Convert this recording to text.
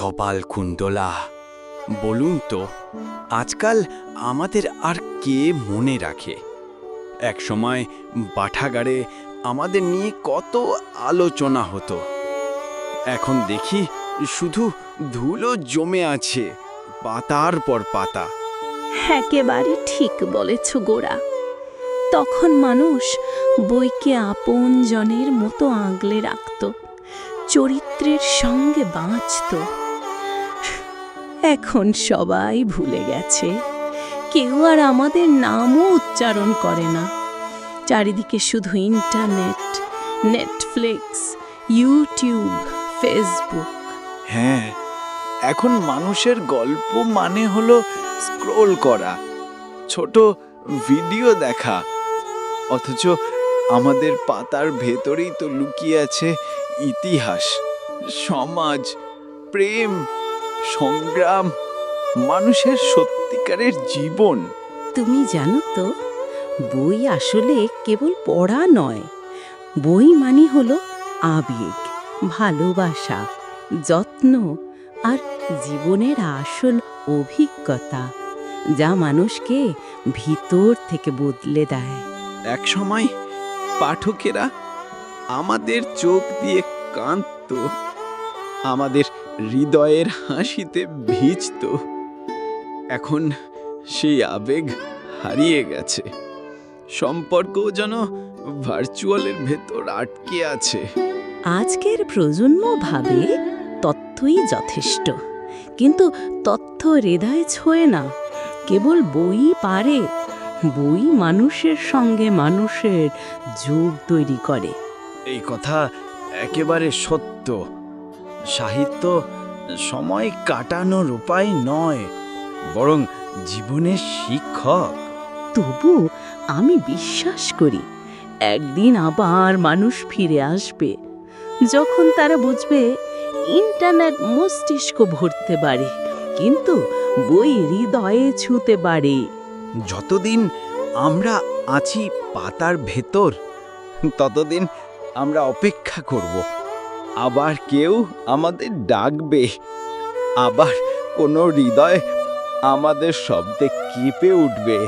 কপাল কুণ্ডলা। বলুন তো, আজকাল আমাদের আর কে মনে রাখে? একসময় পাঠাগারে আমাদের নিয়ে কত আলোচনা হতো। এখন দেখি শুধু ধুলো জমে আছে, পাতার পর পাতা। একেবারে ঠিক বলেছ গোরা। তখন মানুষ বইকে আপনজনের মতো আগলে রাখত, চরিত্রের সঙ্গে বাঁচত। এখন সবাই ভুলে গেছে, কেউ আর আমাদের নামও উচ্চারণ করে না। চারিদিকে শুধু ইন্টারনেট, নেটফ্লিক্স, ইউটিউব, ফেসবুক। হ্যাঁ, এখন মানুষের গল্প মানে হলো স্ক্রোল করা, ছোট ভিডিও দেখা। অথচ আমাদের পাতার ভেতরেই তো লুকিয়ে আছে ইতিহাস, সমাজ, প্রেম, সংগ্রাম, মানুষের সত্যিকারের জীবন। তুমি জানো তো, বই আসলে কেবল পড়া নয়। বই মানে হলো আবেগ, ভালোবাসা, যত্ন আর জীবনের আসল অভিজ্ঞতা, যা মানুষকে ভিতর থেকে বদলে দেয়। এক সময় পাঠকেরা আমাদের চোখ দিয়ে কাঁদতো, আমাদের হৃদয়ের হাসিতে ভিজত। এখন সেই আবেগ হারিয়ে গেছে, সম্পর্কও যেন ভার্চুয়ালের ভেতর আটকে আছে। আজকের প্রজন্ম ভাবে তথ্যই যথেষ্ট, কিন্তু তথ্য হৃদয় ছোঁয় না, কেবল বই পারে। বই মানুষের সঙ্গে মানুষের যোগ তৈরি করে। এই কথা একেবারে সত্য। সাহিত্য সময় কাটানোর উপায় নয়, বরং জীবনের শিক্ষক। তবু আমি বিশ্বাস করি, একদিন আবার মানুষ ফিরে আসবে, যখন তারা বুঝবে ইন্টারনেট মস্তিষ্ক ভরতে পারে, কিন্তু বই হৃদয়ে ছুঁতে পারে। যতদিন আমরা আছি পাতার ভেতর, ততদিন আমরা অপেক্ষা করব। আবার কেউ আমাদের ডাকবে, আবার কোনো হৃদয় আমাদের শব্দে কেঁপে উঠবে।